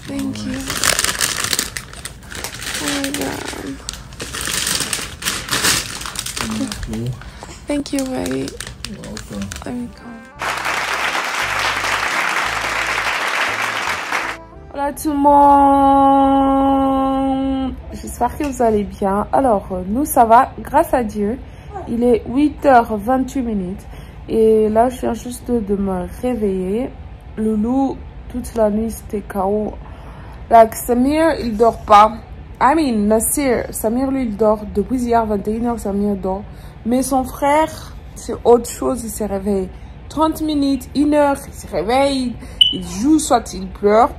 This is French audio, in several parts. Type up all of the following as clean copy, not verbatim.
Thank you. Oh my god. Thank you, baby. You're welcome. Let me come. Hola tout le monde. J'espère que vous allez bien. Alors, nous ça va, grâce à Dieu. Il est 8h28 et là je viens juste de me réveiller. Loulou, toute la nuit c'était KO. Like, Samir il dort pas. I mean Nassir, Samir lui il dort depuis hier 21h, Samir dort. Mais son frère c'est autre chose, il s'est réveillé 30 minutes, 1 heure, il se réveille, il joue, soit il pleure.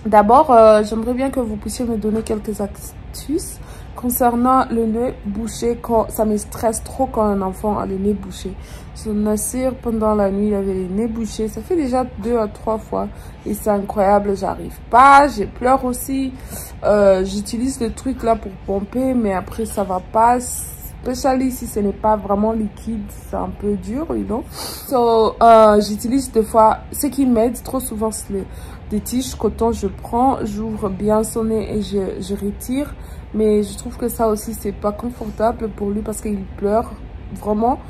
D'abord, j'aimerais bien que vous puissiez me donner quelques astuces concernant le nez bouché. Quand ça me stresse trop quand un enfant a le nez bouché. Son Nassir, pendant la nuit, il avait le nez bouché. Ça fait déjà 2 à 3 fois. Et c'est incroyable, j'arrive pas. Je pleure aussi. J'utilise le truc là pour pomper, mais après ça va pas. Spécialement si ce n'est pas vraiment liquide, c'est un peu dur, you know. So, j'utilise des fois, ce qui m'aide trop souvent, c'est des tiges coton. Je prends, j'ouvre bien son nez et je retire. Mais je trouve que ça aussi, c'est pas confortable pour lui parce qu'il pleure vraiment.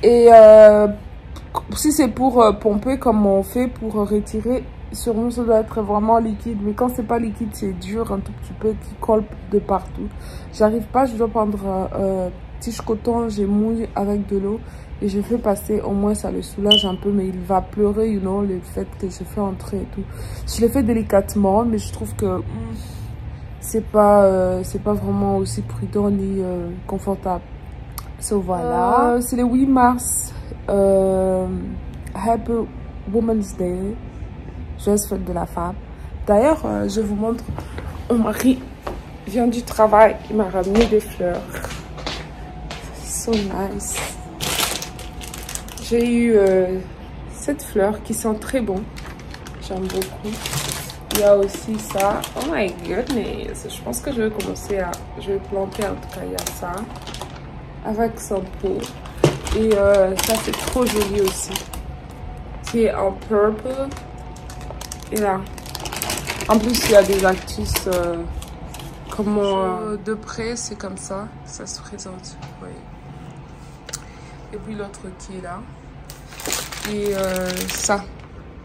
Et si c'est pour pomper comme on fait pour retirer, sûrement ça doit être vraiment liquide. Mais quand c'est pas liquide, c'est dur un tout petit peu qui colle de partout. J'arrive pas, je dois prendre tige coton, j'ai mouillé avec de l'eau et je fais passer, au moins ça le soulage un peu, mais il va pleurer, you know, le fait que je fais entrer et tout. Je le fais délicatement, mais je trouve que c'est pas vraiment aussi prudent ni confortable. So voilà, c'est le 8 mars, Happy Women's Day, joyeuse fête de la femme. D'ailleurs, je vous montre, mon mari vient du travail, il m'a ramené des fleurs. So nice. J'ai eu cette fleur qui sent très bon, j'aime beaucoup. Il y a aussi ça. Oh my goodness. Je pense que je vais commencer à... Je vais planter en tout cas. Il y a ça. Avec son pot. Et ça c'est trop joli aussi. C'est en purple. Et là. En plus il y a des cactus. Comment de près c'est comme ça. Ça se présente. Oui. Et puis l'autre qui est là. Et ça.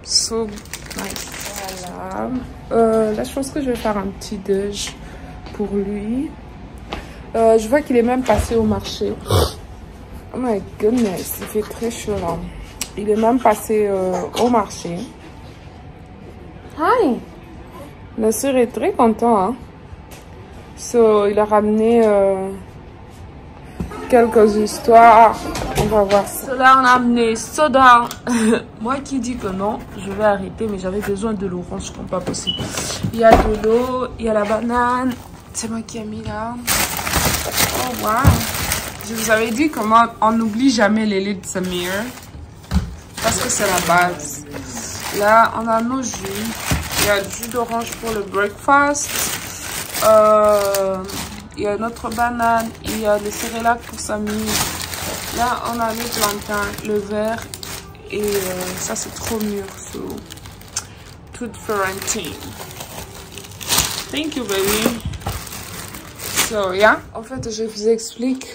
So nice. Voilà. Là, je pense que je vais faire un petit déj pour lui. Je vois qu'il est même passé au marché. Oh my goodness, il fait très chaud là. Il est même passé au marché. Hi! Le sœur est très content. Hein? So, il a ramené quelques histoires. On va voir ça. Là, on a amené soda. Moi qui dis que non, je vais arrêter, mais j'avais besoin de l'orange comme pas possible. Il y a de l'eau, il y a la banane. C'est moi qui ai mis là. Oh wow. Je vous avais dit comment on n'oublie jamais les laits de Samir. Parce que c'est la base. Là, on a nos jus. Il y a du jus d'orange pour le breakfast. Il y a notre banane. Il y a le céréales pour Samir. Là, on a le plantain, le vert et ça, c'est trop mûr. So, toute Florentine. Thank you, baby. So, yeah. En fait, je vous explique.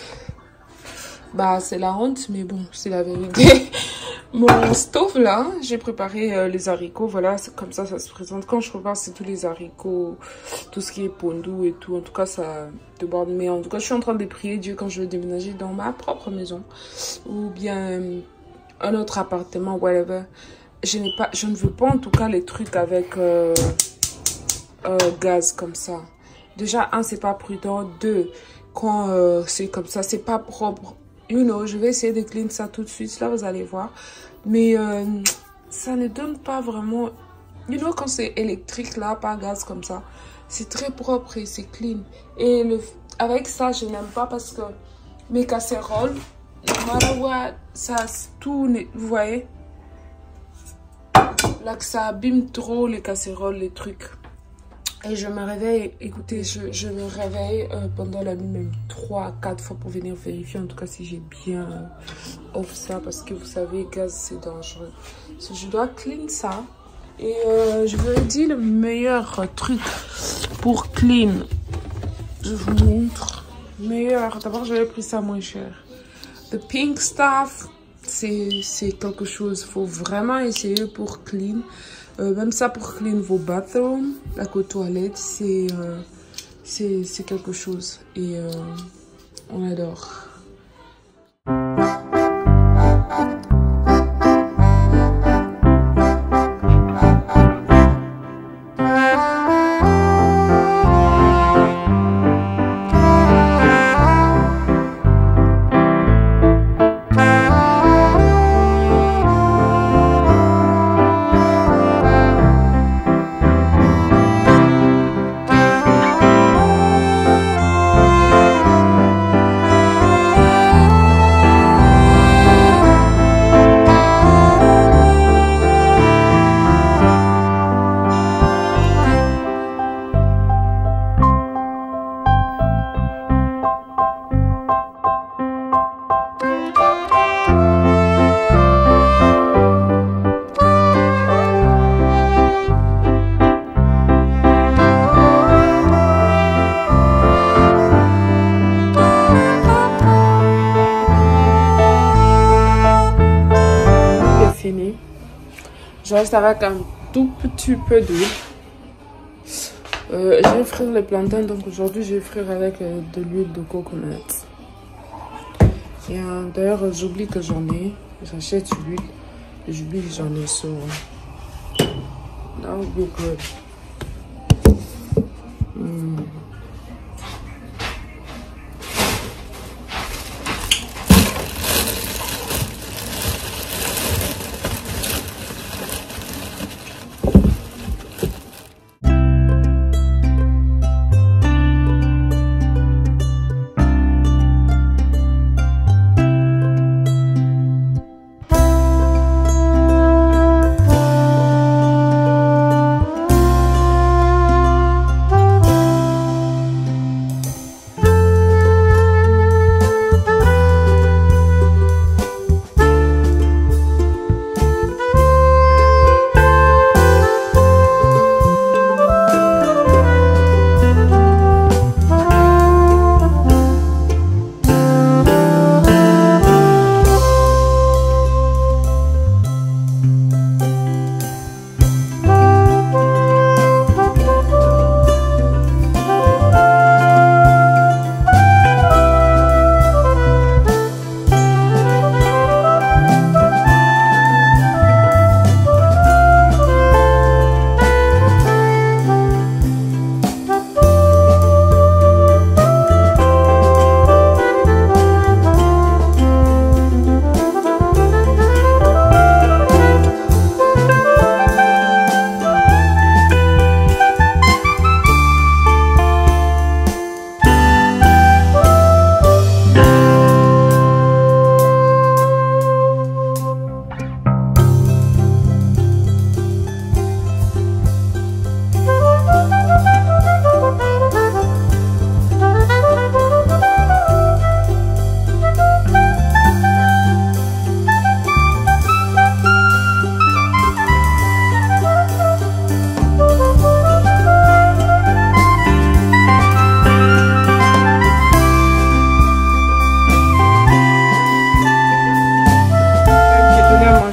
Bah, c'est la honte, mais bon, c'est la vérité. Mon stove, là, j'ai préparé les haricots. Voilà, comme ça se présente. Quand je prépare, c'est tous les haricots, tout ce qui est pondou et tout. En tout cas, ça déborde. Mais en tout cas, je suis en train de prier Dieu quand je vais déménager dans ma propre maison. Ou bien un autre appartement, whatever. Je ne veux pas, en tout cas, les trucs avec gaz comme ça. Déjà, 1, c'est pas prudent. 2, quand c'est comme ça, c'est pas propre. You know, je vais essayer de clean ça tout de suite. Là, vous allez voir. Mais ça ne donne pas vraiment... You know, quand c'est électrique, là, pas gaz comme ça, c'est très propre et c'est clean. Et avec ça, je n'aime pas parce que mes casseroles, no matter what, ça tourne. Vous voyez? Là, que ça abîme trop les casseroles, les trucs. Et je me réveille, écoutez, je me réveille pendant la nuit même 3 à 4 fois pour venir vérifier en tout cas si j'ai bien off ça parce que vous savez, gaz c'est dangereux. So, je dois clean ça Et je vous ai dit le meilleur truc pour clean. Je vous montre. Meilleur. D'abord, j'avais pris ça moins cher. The Pink Stuff, c'est quelque chose. Faut vraiment essayer pour clean. Même ça pour clean vos bathrooms, la toilette, c'est quelque chose. Et on adore. Je reste avec un tout petit peu d'huile. Je vais frire les plantains, donc aujourd'hui je vais frire avec de l'huile de coconut. Et d'ailleurs j'oublie que j'en ai. J'achète l'huile et j'oublie que j'en ai sur. That would be good.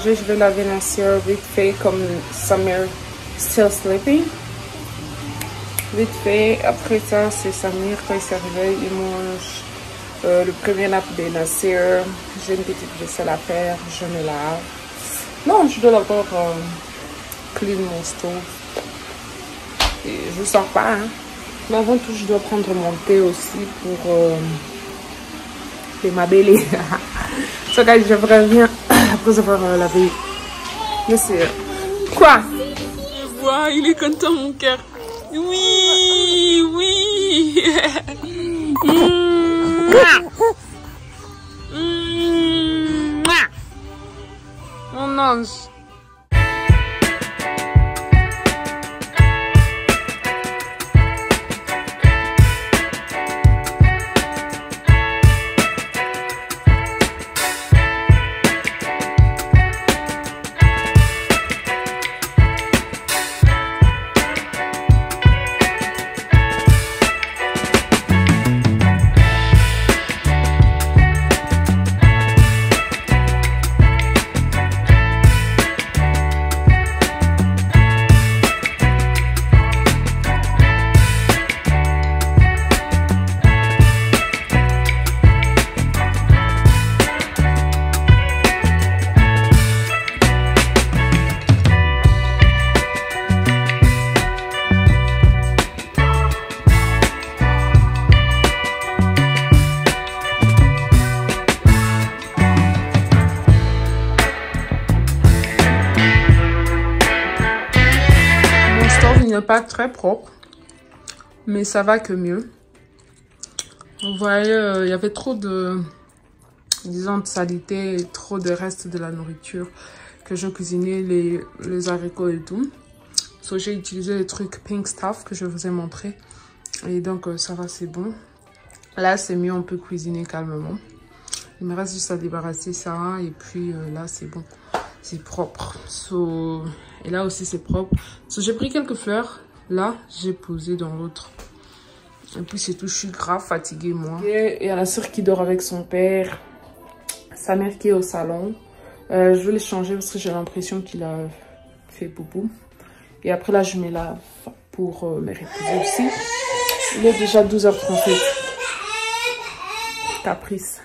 Je vais laver Nasir vite fait comme Samir still sleeping. Vite fait, après ça c'est Samir quand il se réveille, il mange le premier nap de Nasir. J'ai une petite vaisselle à faire, je me lave. Non, je dois d'abord clean mon stove. Et je ne sors pas, hein. Mais avant tout, je dois prendre mon thé aussi pour m'abeller. So guys, je reviens après avoir lavé. Nasir. Quoi? Wow, il est content mon cœur. Oui, oui. Mon ange. n'est pas très propre, mais ça va que mieux. Vous voyez, il y avait trop de, disons, de saleté, trop de restes de la nourriture que je cuisinais, les haricots et tout. So, j'ai utilisé les trucs Pink Stuff que je vous ai montré. Et donc, ça va, c'est bon. Là, c'est mieux, on peut cuisiner calmement. Il me reste juste à débarrasser ça. Et puis, là, c'est bon. C'est propre. So, et là aussi, c'est propre. So, j'ai pris quelques fleurs. Là, j'ai posé dans l'autre. Et puis, c'est tout. Je suis grave fatiguée, moi. Et il y a la soeur qui dort avec son père. Sa mère qui est au salon. Je vais les changer parce que j'ai l'impression qu'il a fait boubou. Et après là, je mets là pour me reposer aussi. Il est déjà 12h38. Caprice.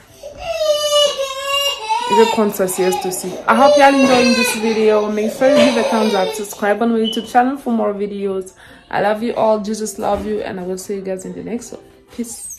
Je vais prendre sa sieste aussi. I hope y'all enjoying this video. Make sure you give a thumbs up. Subscribe on my YouTube channel for more videos. I love you all. Jesus love you. And I will see you guys in the next one. Peace.